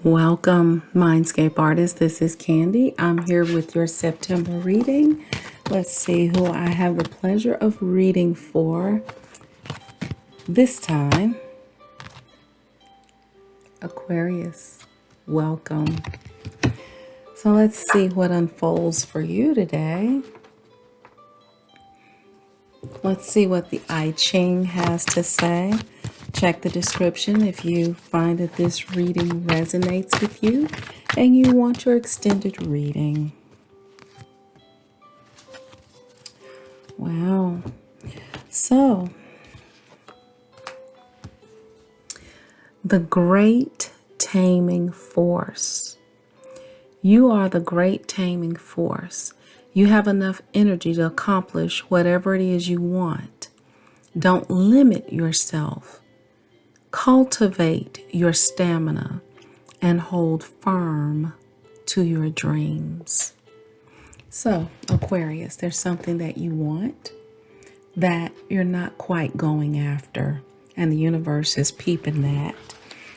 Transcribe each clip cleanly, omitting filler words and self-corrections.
Welcome, Mindscape artists. This is Candy. I'm here with your September reading. Let's see who I have the pleasure of reading for this time. Aquarius, welcome. So let's see what unfolds for you today. Let's see what the I Ching has to say. Check the description if you find that this reading resonates with you and you want your extended reading. Wow. So, the great taming force. You are the great taming force. You have enough energy to accomplish whatever it is you want. Don't limit yourself. Cultivate your stamina and hold firm to your dreams. So, Aquarius, there's something that you want that you're not quite going after. And the universe is peeping that.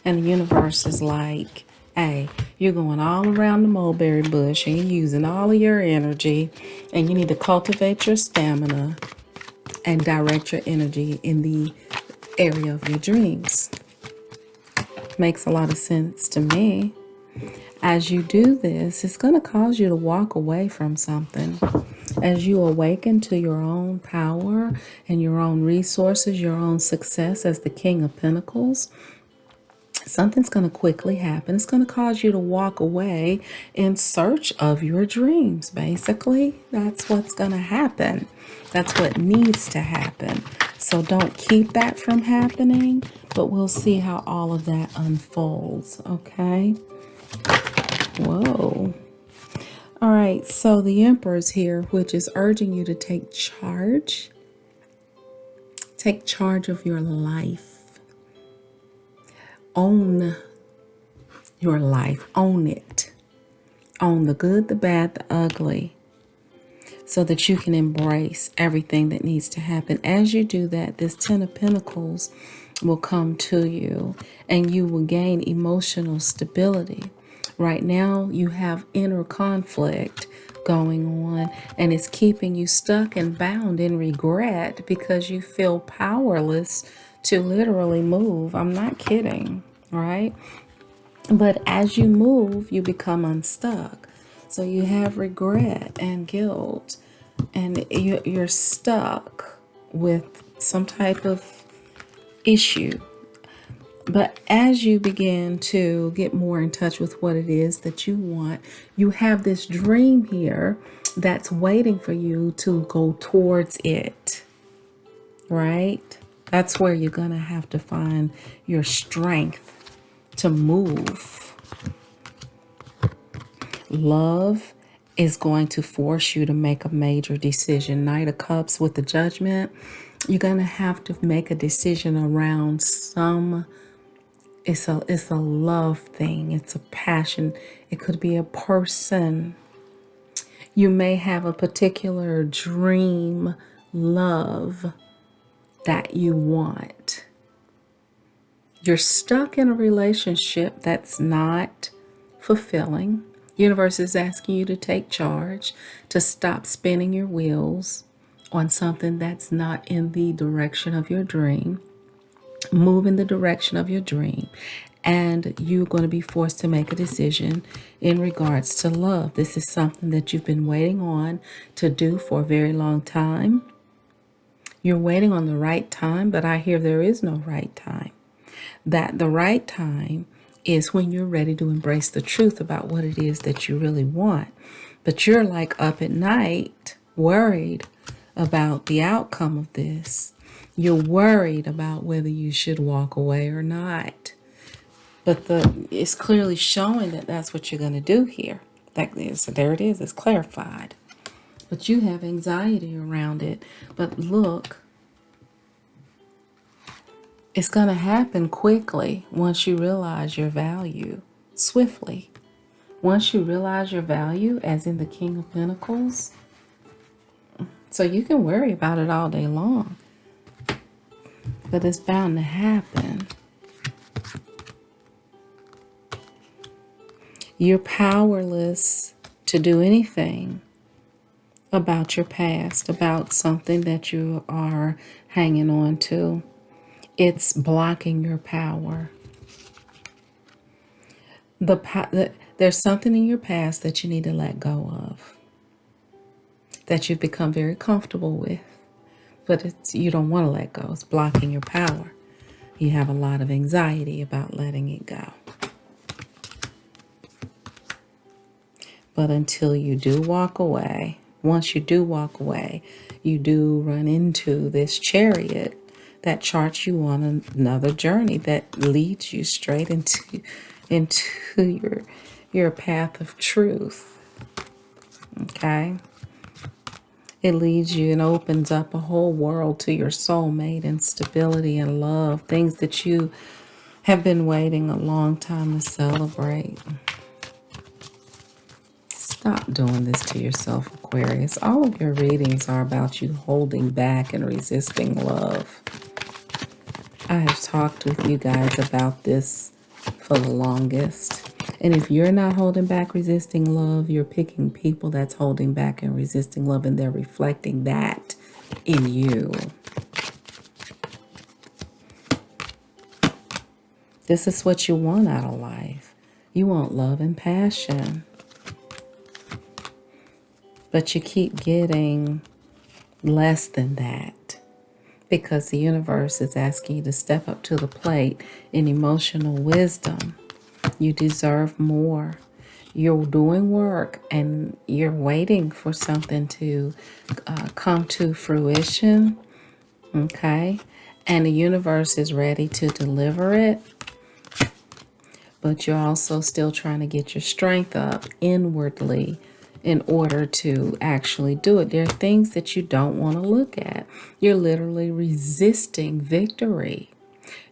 And the universe is like, hey, you're going all around the mulberry bush and you're using all of your energy, and you need to cultivate your stamina and direct your energy in the area of your dreams. Makes a lot of sense to me. As you do this, it's going to cause you to walk away from something. As you awaken to your own power and your own resources, your own success as the King of Pentacles, something's going to quickly happen. It's going to cause you to walk away in search of your dreams. Basically, that's what's going to happen. That's what needs to happen. So don't keep that from happening, but we'll see how all of that unfolds, okay? Whoa. All right, so the Emperor's here, which is urging you to take charge. Take charge of your life. Own your life. Own it. Own the good, the bad, the ugly, so that you can embrace everything that needs to happen. As you do that, this Ten of Pentacles will come to you and you will gain emotional stability. Right now, you have inner conflict going on, and it's keeping you stuck and bound in regret because you feel powerless to literally move. I'm not kidding, right? But as you move, you become unstuck. So you have regret and guilt, and you're stuck with some type of issue. But as you begin to get more in touch with what it is that you want, you have this dream here that's waiting for you to go towards it, right? That's where you're going to have to find your strength to move. Love is going to force you to make a major decision. Knight of Cups with the Judgment. You're going to have to make a decision around it's a love thing. It's a passion. It could be a person. You may have a particular dream love that you want. You're stuck in a relationship that's not fulfilling. Universe is asking you to take charge, to stop spinning your wheels on something that's not in the direction of your dream. Move in the direction of your dream, and you're going to be forced to make a decision in regards to love. This is something that you've been waiting on to do for a very long time. You're waiting on the right time, but I hear there is no right time. That the right time is when you're ready to embrace the truth about what it is that you really want. But you're like up at night worried about the outcome of this. You're worried about whether you should walk away or not. But it's clearly showing that that's what you're going to do here. So there it is. It's clarified. But you have anxiety around it. But look, it's going to happen quickly once you realize your value. Swiftly. Once you realize your value, as in the King of Pentacles. So you can worry about it all day long. But it's bound to happen. You're powerless to do anything about your past, about something that you are hanging on to. It's blocking your power. There's something in your past that you need to let go of, that you've become very comfortable with, but you don't want to let go. It's blocking your power. You have a lot of anxiety about letting it go. But until you do walk away, once you do walk away, you do run into this chariot that charts you on another journey that leads you straight into your path of truth. Okay? It leads you and opens up a whole world to your soulmate and stability and love, things that you have been waiting a long time to celebrate. Stop doing this to yourself, Aquarius. All of your readings are about you holding back and resisting love. I have talked with you guys about this for the longest. And if you're not holding back, resisting love, you're picking people that's holding back and resisting love, and they're reflecting that in you. This is what you want out of life. You want love and passion. But you keep getting less than that because the universe is asking you to step up to the plate in emotional wisdom. You deserve more. You're doing work and you're waiting for something to come to fruition. Okay? And the universe is ready to deliver it. But you're also still trying to get your strength up inwardly in order to actually do it. There are things that you don't want to look at. You're literally resisting victory.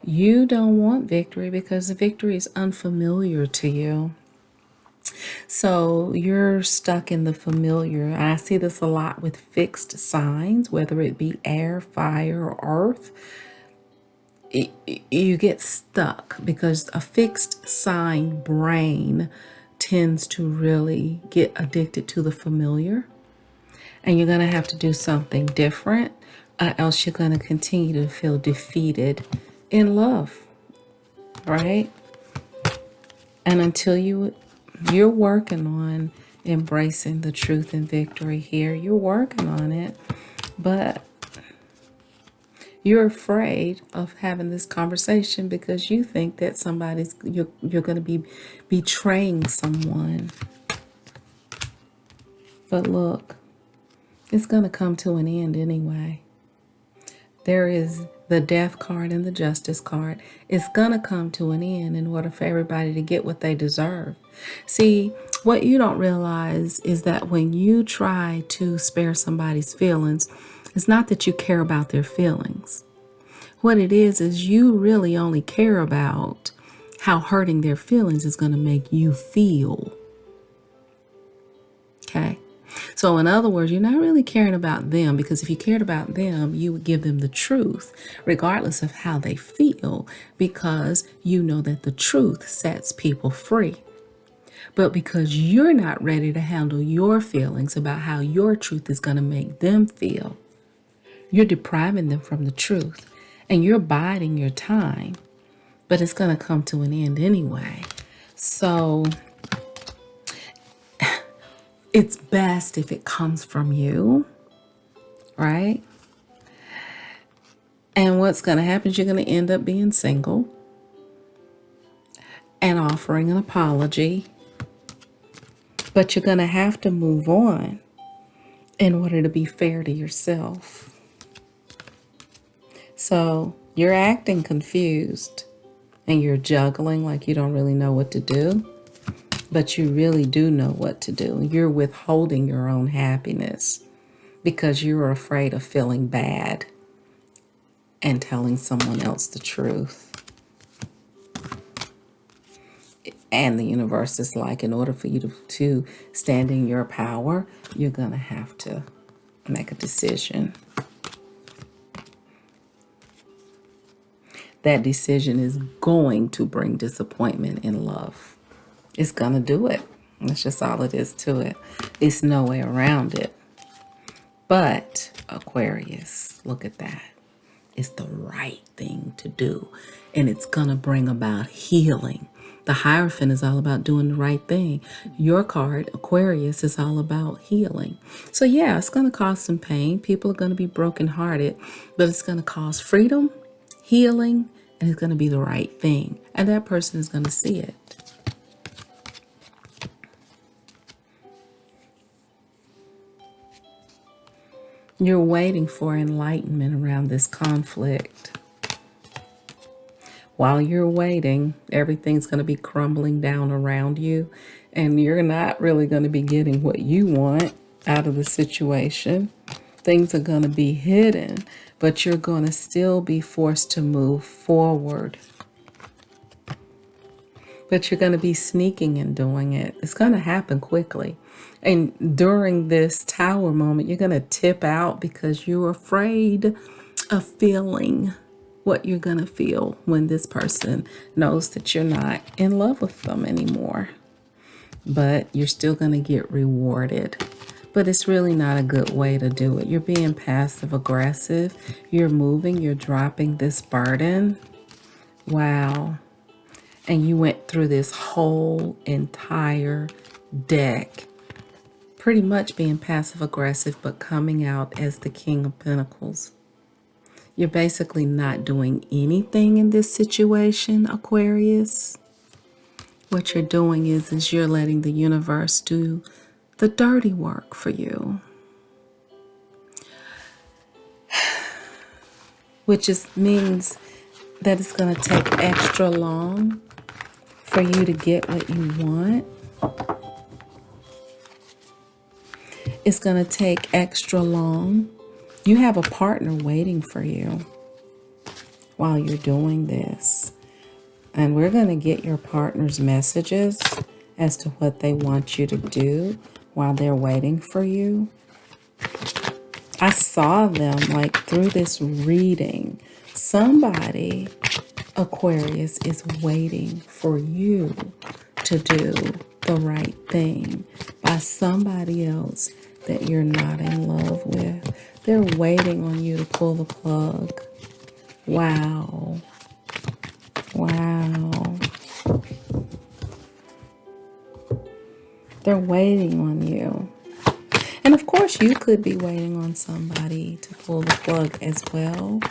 You don't want victory because the victory is unfamiliar to you. So you're stuck in the familiar. I see this a lot with fixed signs, whether it be air, fire, or earth. You get stuck because a fixed sign brain tends to really get addicted to the familiar, and you're going to have to do something different, else you're going to continue to feel defeated in love, right? And until you're working on embracing the truth and victory here, you're working on it, but you're afraid of having this conversation because you think that you're going to be betraying someone. But look, it's going to come to an end anyway. There is the death card and the justice card. It's going to come to an end in order for everybody to get what they deserve. See, what you don't realize is that when you try to spare somebody's feelings, it's not that you care about their feelings. What it is you really only care about how hurting their feelings is going to make you feel. Okay? So in other words, you're not really caring about them, because if you cared about them, you would give them the truth, regardless of how they feel, because you know that the truth sets people free. But because you're not ready to handle your feelings about how your truth is going to make them feel, you're depriving them from the truth, and you're biding your time, but it's going to come to an end anyway. So it's best if it comes from you, right? And what's going to happen is you're going to end up being single and offering an apology, but you're going to have to move on in order to be fair to yourself. So you're acting confused and you're juggling like you don't really know what to do, but you really do know what to do. You're withholding your own happiness because you're afraid of feeling bad and telling someone else the truth. And the universe is like, in order for you to stand in your power, you're going to have to make a decision. That decision is going to bring disappointment in love. It's going to do it. That's just all it is to it. It's no way around it. But Aquarius, look at that. It's the right thing to do. And it's going to bring about healing. The Hierophant is all about doing the right thing. Your card, Aquarius, is all about healing. So yeah, it's going to cause some pain. People are going to be brokenhearted, but it's going to cause freedom, healing, and it's going to be the right thing. And that person is going to see it. You're waiting for enlightenment around this conflict. While you're waiting, everything's going to be crumbling down around you, and you're not really going to be getting what you want out of the situation. Things are going to be hidden, but you're going to still be forced to move forward. But you're going to be sneaking and doing it. It's going to happen quickly. And during this tower moment, you're going to tip out because you're afraid of feeling what you're going to feel when this person knows that you're not in love with them anymore. But you're still going to get rewarded. But it's really not a good way to do it. You're being passive aggressive. You're moving. You're dropping this burden. Wow. And you went through this whole entire deck pretty much being passive aggressive, but coming out as the King of Pentacles. You're basically not doing anything in this situation, Aquarius. What you're doing is you're letting the universe do the dirty work for you. Which just means that it's going to take extra long for you to get what you want. It's going to take extra long. You have a partner waiting for you while you're doing this. And we're going to get your partner's messages as to what they want you to do while they're waiting for you. I saw them like through this reading. Somebody, Aquarius, is waiting for you to do the right thing by somebody else that you're not in love with. They're waiting on you to pull the plug. Wow. Wow. They're waiting on you. And of course, you could be waiting on somebody to pull the plug as well.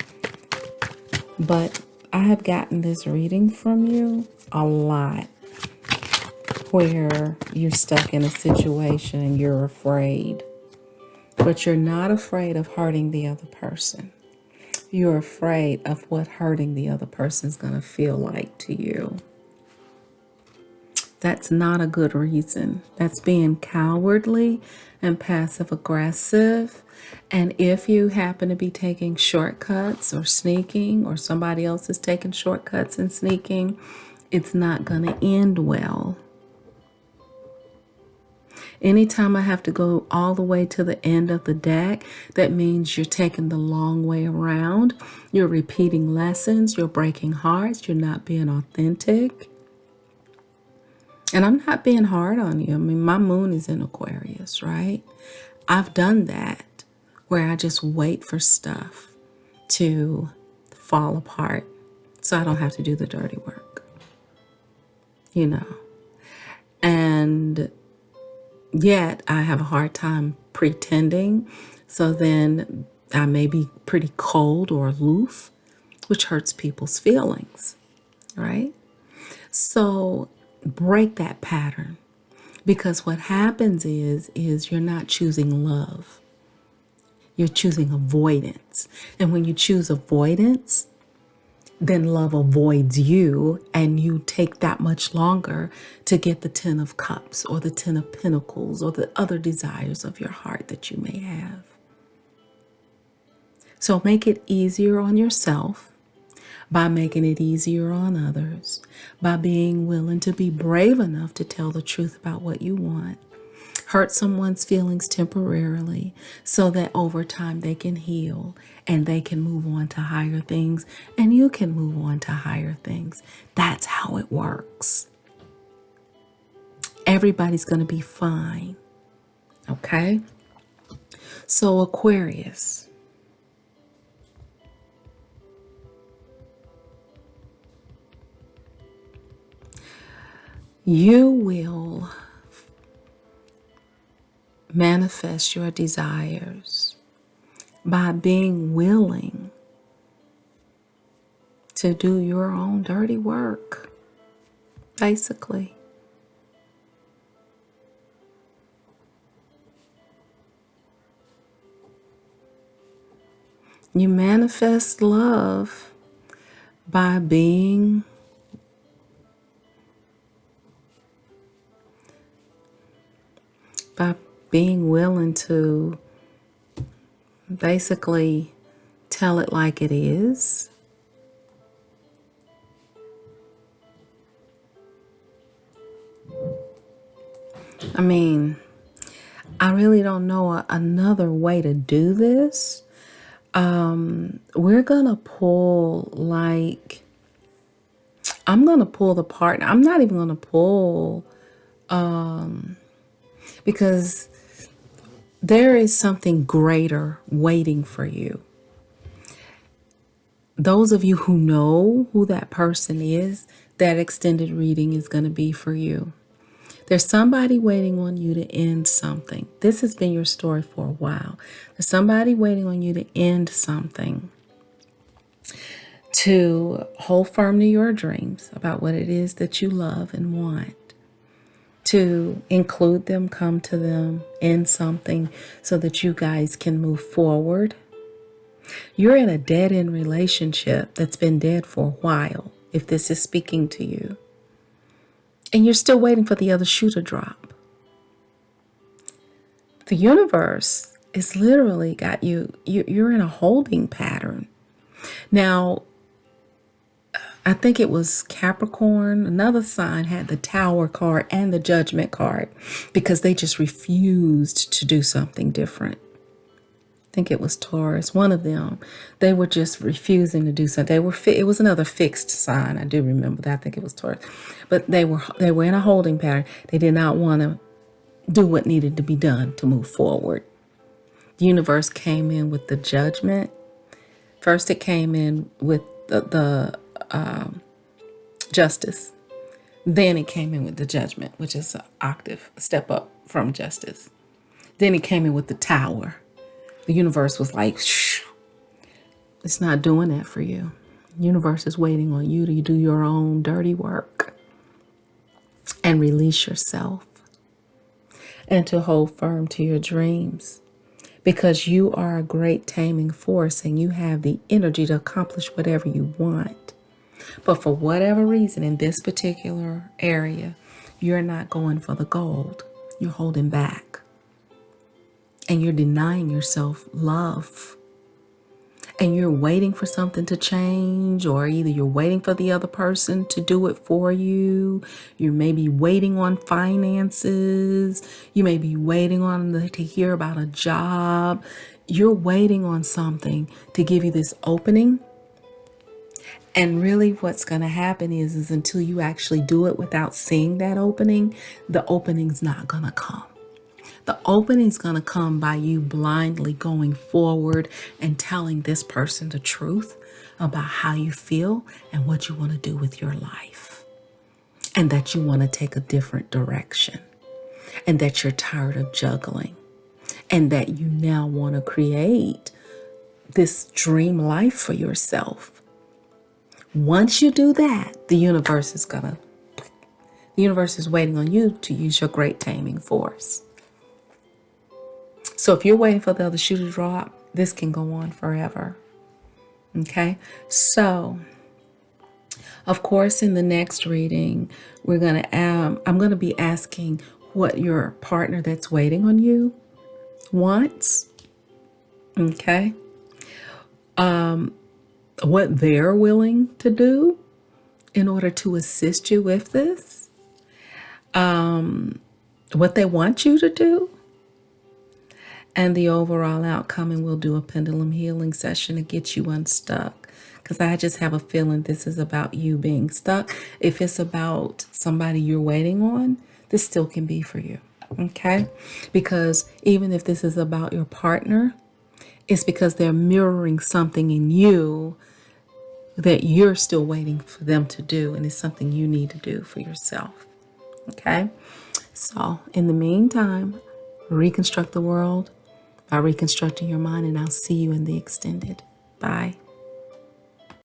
But I have gotten this reading from you a lot where you're stuck in a situation and you're afraid. But you're not afraid of hurting the other person. You're afraid of what hurting the other person is going to feel like to you. That's not a good reason. That's being cowardly and passive aggressive. And if you happen to be taking shortcuts or sneaking, or somebody else is taking shortcuts and sneaking, it's not going to end well. Anytime I have to go all the way to the end of the deck, that means you're taking the long way around. You're repeating lessons. You're breaking hearts. You're not being authentic. And I'm not being hard on you. I mean, my moon is in Aquarius, right? I've done that where I just wait for stuff to fall apart so I don't have to do the dirty work, you know. And yet I have a hard time pretending. So then I may be pretty cold or aloof, which hurts people's feelings, right? So break that pattern, because what happens is you're not choosing love. You're choosing avoidance. And when you choose avoidance, then love avoids you, and you take that much longer to get the 10 of Cups or the 10 of Pentacles or the other desires of your heart that you may have. So make it easier on yourself by making it easier on others, by being willing to be brave enough to tell the truth about what you want. Hurt someone's feelings temporarily so that over time they can heal and they can move on to higher things, and you can move on to higher things. That's how it works. Everybody's going to be fine. Okay? So Aquarius, you will manifest your desires by being willing to do your own dirty work, basically. You manifest love by being willing to basically tell it like it is. I mean, I really don't know another way to do this. We're gonna pull I'm gonna pull the partner. I'm not even gonna pull because there is something greater waiting for you. Those of you who know who that person is, that extended reading is going to be for you. There's somebody waiting on you to end something. This has been your story for a while. There's somebody waiting on you to end something, to hold firm to your dreams about what it is that you love and want, to include them, come to them, end something so that you guys can move forward. You're in a dead-end relationship that's been dead for a while, if this is speaking to you. And you're still waiting for the other shoe to drop. The universe is literally got you, you're in a holding pattern. Now, I think it was Capricorn, another sign had the Tower card and the Judgment card because they just refused to do something different. I think it was Taurus, one of them. They were just refusing to do something. It was another fixed sign. I do remember that. I think it was Taurus. But they were in a holding pattern. They did not want to do what needed to be done to move forward. The universe came in with the Judgment. First it came in with the Justice. Then it came in with the Judgment, which is a step up from Justice. Then it came in with the Tower. The universe was like, shh, it's not doing that for you. The universe is waiting on you to do your own dirty work and release yourself and to hold firm to your dreams, because you are a great taming force and you have the energy to accomplish whatever you want. But for whatever reason, in this particular area, you're not going for the gold. You're holding back. And you're denying yourself love. And you're waiting for something to change, or either you're waiting for the other person to do it for you. You may be waiting on finances. You may be waiting on to hear about a job. You're waiting on something to give you this opening. And really what's going to happen is until you actually do it without seeing that opening, the opening's not going to come. The opening's going to come by you blindly going forward and telling this person the truth about how you feel and what you want to do with your life. And that you want to take a different direction. And that you're tired of juggling. And that you now want to create this dream life for yourself. Once you do that, the universe is waiting on you to use your great taming force. So if you're waiting for the other shoe to drop, this can go on forever. Okay? So, of course, in the next reading, I'm going to be asking what your partner that's waiting on you wants. Okay? What they're willing to do in order to assist you with this. What they want you to do. and the overall outcome, and we'll do a pendulum healing session to get you unstuck. Because I just have a feeling this is about you being stuck. If it's about somebody you're waiting on, this still can be for you. Okay? Because even if this is about your partner, it's because they're mirroring something in you that you're still waiting for them to do, and it's something you need to do for yourself. Okay? So, in the meantime, reconstruct the world by reconstructing your mind, and I'll see you in the extended. Bye.